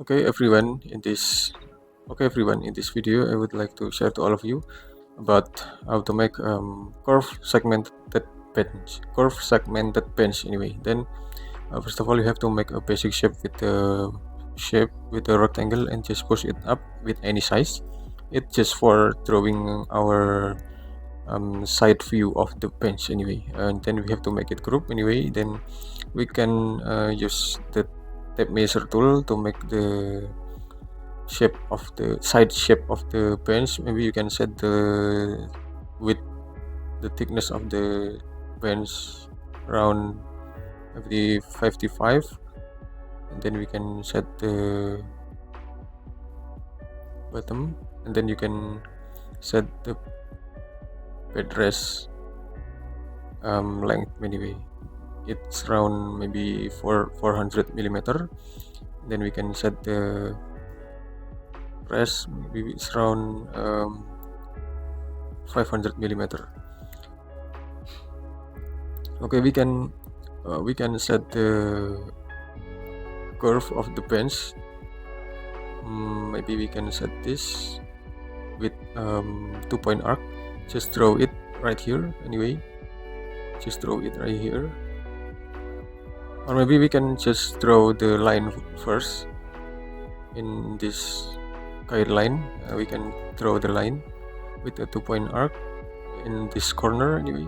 Okay everyone, in this video I would like to share to all of you about how to make curve segmented bench anyway. Then first of all you have to make a basic shape with the rectangle and just push it up with any size. It's just for drawing our side view of the bench anyway, and then we have to make it group anyway. Then we can use the tape measure tool to make the side shape of the bench. Maybe you can set the width, the thickness of the bench around maybe 55, and then we can set the bottom, and then you can set the bed length anyway. It's around maybe 400 millimeter. Then we can set the rest, maybe it's around 500 millimeter. Okay, we can set the curve of the bench. Maybe we can set this with 2-point arc. Just draw it right here anyway. Just draw it right here, or maybe we can just draw the line first in this guideline. We can draw the line with a 2-point arc in this corner anyway.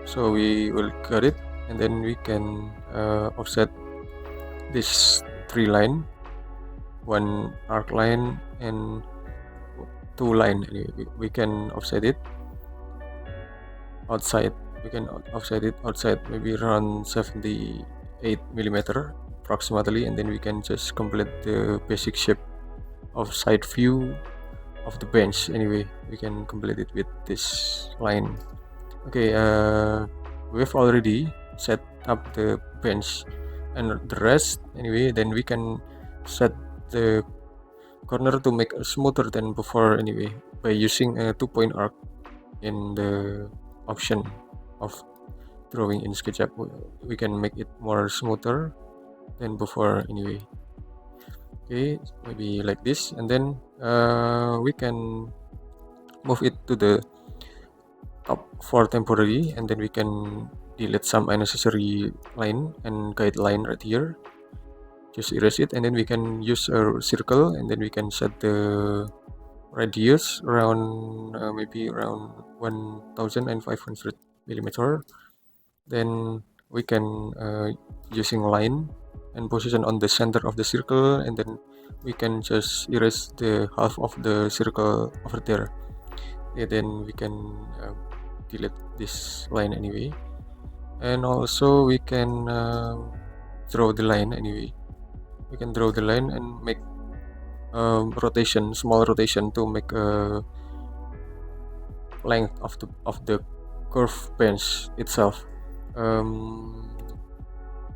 So we will cut it, and then we can offset this 3 line, 1 arc line and 2 line anyway. We can offset it outside. Maybe around 78 millimeter approximately, and then we can just complete the basic shape of side view of the bench anyway. We can complete it with this line. Okay, we've already set up the bench and the rest anyway. Then we can set the corner to make it smoother than before anyway, by using a 2-point arc in the option of drawing in Sketchup. We can make it more smoother than before anyway. Okay, maybe like this, and then we can move it to the top for temporary, and then we can delete some unnecessary line and guideline right here. Just erase it, and then we can use a circle, and then we can set the radius around maybe around 1500 millimeter. Then we can using line and position on the center of the circle, and then we can just erase the half of the circle over there. Then we can delete this line anyway, and also we can draw the line anyway. We can draw the line and make small rotation to make a length of the curve bench itself.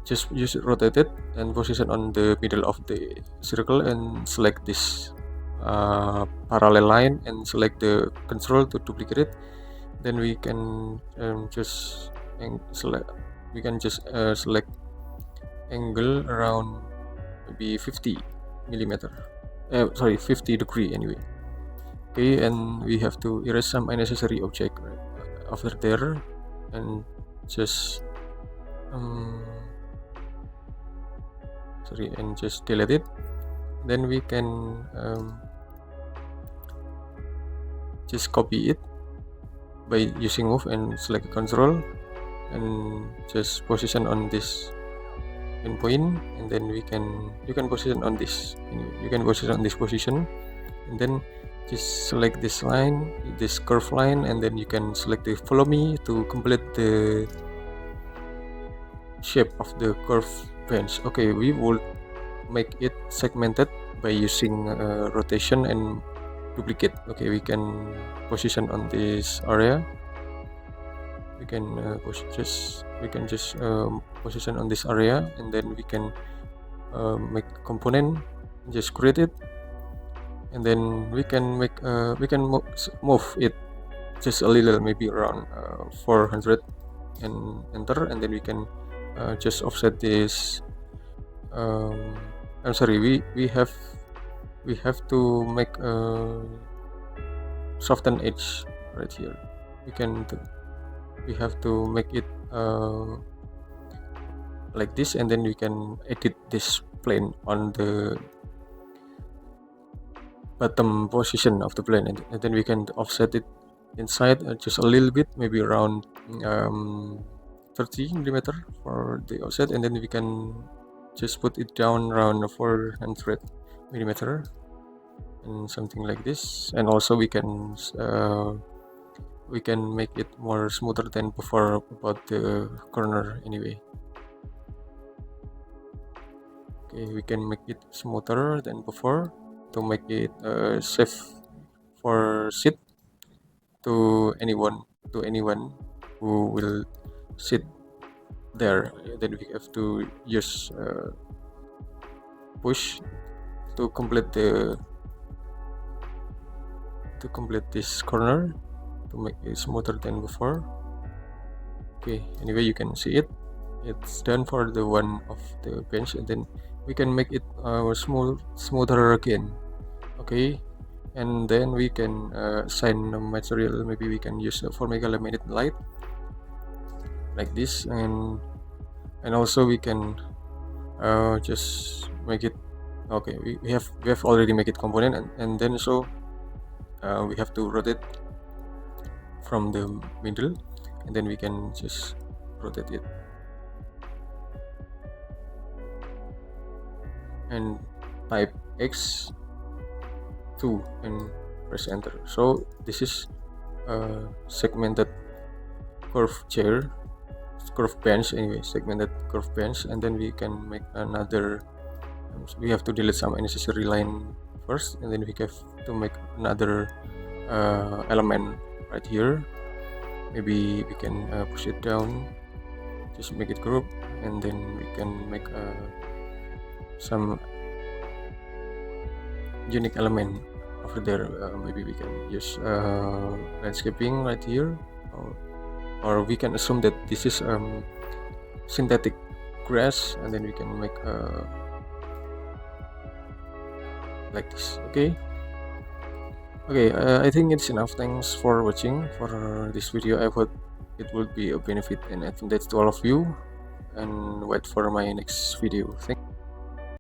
Just rotate it and position on the middle of the circle, and select this parallel line and select the control to duplicate it. Then we can just select angle around maybe 50 millimeter, 50 degree anyway. Okay, and we have to erase some unnecessary object over there, and just just delete it. Then we can just copy it by using move and select control, and just position on this pinpoint, and then you can position on this. You can position on this position, and then just select this line, this curve line, and then you can select the follow me to complete the shape of the curve bench. Okay, we will make it segmented by using rotation and duplicate. Okay, we can position on this area. We can just position on this area, and then we can make component, just create it, and then we can move it just a little, maybe around 400, and enter, and then we can just offset this I'm sorry, we have to make a soften edge right here. We have to make it like this, and then we can edit this plane on the bottom position of the plane, and then we can offset it inside just a little bit, maybe around 30 millimeter for the offset, and then we can just put it down around 400 millimeter and something like this. And also we can make it more smoother than before about the corner anyway. Okay, we can make it smoother than before to make it safe for sit to anyone who will sit there. Then we have to use push to complete this corner to make it smoother than before. Okay, anyway, you can see it's done for the one of the bench, and then we can make it smoother again. Okay, and then we can assign a material. Maybe we can use a Formica laminated light like this, and also we can just make it. Okay, we have already make it component, and then so we have to rotate from the middle, and then we can just rotate it and type X2 and press enter. So this is a segmented curve bench, anyway, segmented curve bench, and then we can make another. We have to delete some unnecessary line first, and then we have to make another element right here. Maybe we can push it down, just make it group, and then we can make some unique element over there. Maybe we can use landscaping right here, or we can assume that this is synthetic grass, and then we can make like this. Okay, I think it's enough. Thanks for watching for this video. I hope it will be a benefit and advantage to all of you, and wait for my next video. Thank